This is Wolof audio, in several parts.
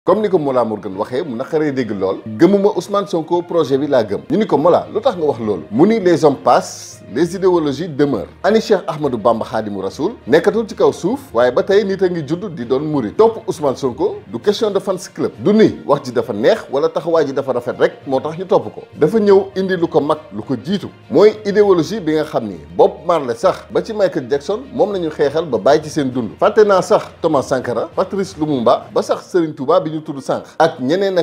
comme ni ko Mollah Morgun waxee mu naqaree dégg lool gëmuma Ousmane Sonko projet bi laa gëm ñu ni ko Mollah lu tax nga wax loolu mu ni les hommes passent les idéologies demeurent ani Cheikh Ahmadou Bamba Khadimu Rasoul nekkatul ci kaw suuf waaye ba tey nit a ngi judd di doon murit topp Ousmane Sonko du question de fans club du ni wax ji dafa neex wala taxawaay ji dafa rafet rek moo tax ñu topp ko dafa ñëw indi lu ko mag lu ko jiitu mooy idéologie bi nga xam ni Bob Marley sax ba ci Michael Jackson moom nañu xeexal ba bàyyi ci seen dund fàtte naa sax Thomas Sankara Patrice Lumumba ba sax Serigne Touba bi ñu tudd sànq ak ñeneen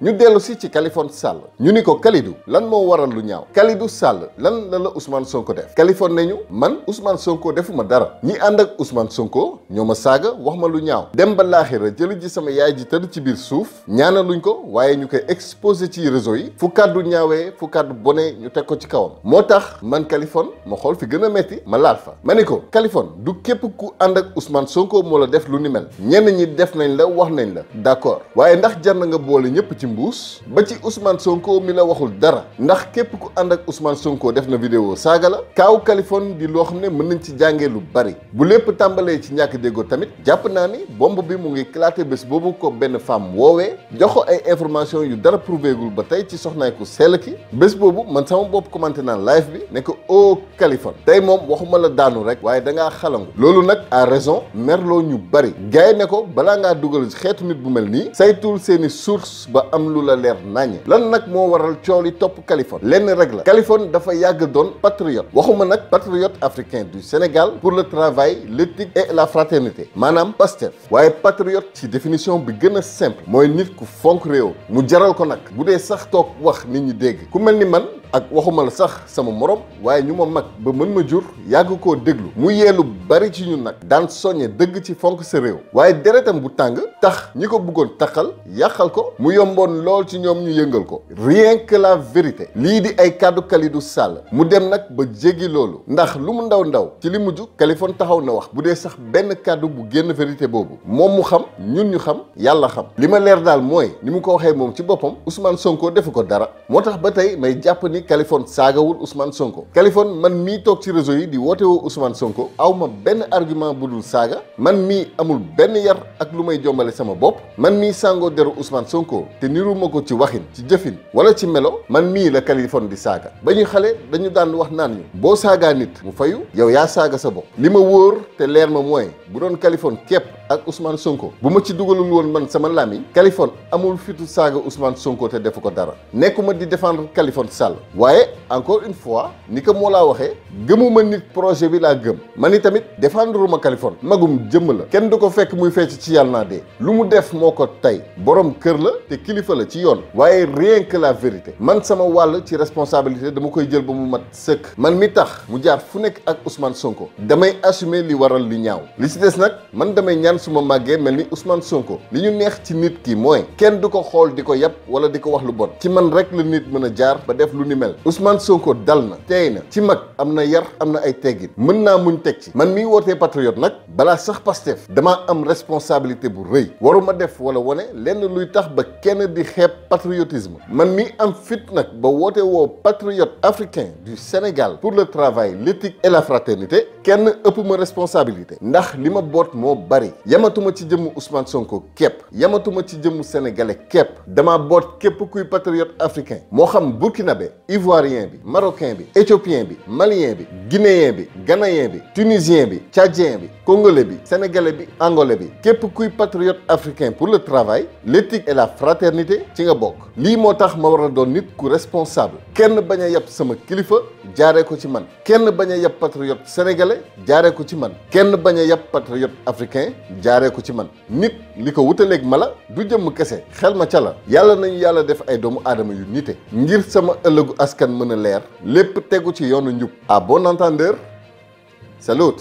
ñu dellu si ci Kaliphone Sall ñu ni ko Kalidou lan moo waral lu ñaaw Kalidou Sall lan la Ousmane Sonko def Kaliphone ne ñu man Ousmane Sonko defuma dara ñi ànd ak Ousmane Sonko ñoo ma saaga wax ma lu ñaaw dem ba laaxira jëli ji sama yaay ji tëdd ci biir suuf ñaanaluñ ko waaye ñu koy exposé ci réseau yi fu kàddu ñaawee fu kàddu bone ñu teg ko ci kawam moo tax man Kaliphone ma xool fi gën a metti ma laal fa ma ni ko Kaliphone du képp ku ànd ak Ousmane Sonko moo la def lu ni mel ñenn ñi def nañ la wax nañ la d'accord waaye ndax jar na nga boole ñëpp ci mbuus ba ci Ousmane Sonko mi la waxul dara ndax képp ku ànd ak Ousmane Sonko def na vidéo saaga la kaaw Kaliphone di loo xam ne mën nañ ci jàngee lu bari bu lépp tàmbalee ci ñàkk déggoo tamit jàpp naa ni bomb bi mu ngi éclaté bés boobu ko benn femme woowee jox ko ay information yu dara prouvé gul ba tey ci soxnaay ku sell ki bés boobu man sama bopp commenté naan live bi ne ko Kaliphone tey moom waxuma la daanu rek waaye dangaa xalangu loolu nag à raison merloo ñu bari gaay ne ko balaa ngaa dugal xeetu nit bu mel nii saytul seeni source ba am lu la leer naññe lan nag moo waral coow li topp Kaliphone lenn rek la Kaliphone dafa yàgg doon patriote waxuma nag patriote africain du Sénégal pour le travail l'éthique et la fraternité maanaam Pastef waaye patriote ci définition bi gën a simple mooy nit ku fonk réew mu jaral ko nag bu dee sax toog wax nit ñi dégg ku mel ni man ak waxuma la sax sama morom waaye ñu ma mag ba mën ma jur yàgg koo déglu mu yeelu bari ci ñun nag daan soññe dëgg ci fonk sa réew waaye deretam bu tàng tax ñi ko bëggoon taxal yàqal ko mu yomboon lool ci ñoom ñu yëngal ko rien que la vérité lii di ay kàddu Kalidou Sall mu dem nag ba jéggi loolu ndax lu mu ndaw ndaw ci li mujj Kaliphone taxaw na wax bu dee sax benn kàddu bu génn vérité boobu moom mu xam ñun ñu xam yàlla xam li ma leer daal mooy ni mu ko waxee moom ci boppam Ousmane Sonko defu ko dara moo tax ba tey may jàpp ni Kaliphone saagawul Ousmane Sonko Kaliphone man mii toog ci réseau yi di woote woo Ousmane Sonko aw ma benn argument bu dul saaga man mii amul benn yar ak lu may jombale sama bopp man mii sàngoo deru Ousmane Sonko te niruma ko ci waxin ci jëfin wala ci melo man mii la Kaliphone di saaga ba ñu xale dañu daan wax naan ñu boo saagaa nit mu fayu yow yaa saaga sa bopp li ma wóor te leer ma mooy bu doon Kaliphone képp ak Ousmane Sonko bu ma ci dugalul woon man sama làmmiñ Kaliphone amul fitu saaga Ousmane Sonko te defu ko dara nekkuma di défendre Kaliphone Sall waaye encore une fois ni ko moo laa waxee gëmuma nit projet bi laa gëm man i tamit défendre ma Kaliphone magum jëmm la kenn du ko fekk muy fecc ci yàlla naa dee lu mu def moo ko tey borom kër la te kilifa la ci yoon waaye rien que la vérité man sama wàll ci responsabilité dama koy jël ba mu mat sëkk man mi tax mu jaar fu nekk ak Ousmane Sonko damay assumer li waral li ñaaw li ci des nag man damay ñaan suma màggee mel ni Ousmane Sonko li ñu neex ci nit ki mooy kenn du ko xool di ko yàpp wala di ko wax lu bon ci man rek la nit mën a jaar ba def lu ni mel Ousmane Sonko dal na teey na ci mag am na yar am na ay teggin mën naa muñ teg ci man miy wootee patriote nag balaa sax Pastef damaa am responsabilité bu rëy waruma def wala wane lenn luy tax ba kenn di xeeb patriotisme man mi am fit nag ba woote woo patriote africain du Sénégal pour le travail l'éthique et la fraternité kenn ëpp ma responsabilité ndax li ma boot moo bari yamatuma ci jëmmu Ousmane Sonko képp yamatuma ci jëmmu sénégalais képp dama boot képp kuy patriote africain moo xam burkinabé ivoirien bi marocain bi éthiopien bi malien bi guinéen bi ghanéen bi tunisien bi tchadien bi congolais bi sénégalais bi angolais bi képp kuy patriote africain pour le travail l'éthique et la fraternité ci nga bokk lii moo tax ma war a doon nit ku responsable kenn bañ a yab sama kilifa jaaree ko ci man kenn bañ a yab patriote sénégalais jaaree ko ci man kenn bañ a yab patriote africain jaaree ko ci man nit li ko wutaleeg mala du jëmm kese xel ma ca la yàlla nañu yàlla def ay doomu aadama yu nite ngir sama ëllëgu askan mën a leer lépp tegu ci yoonu njub à bon entendeur salut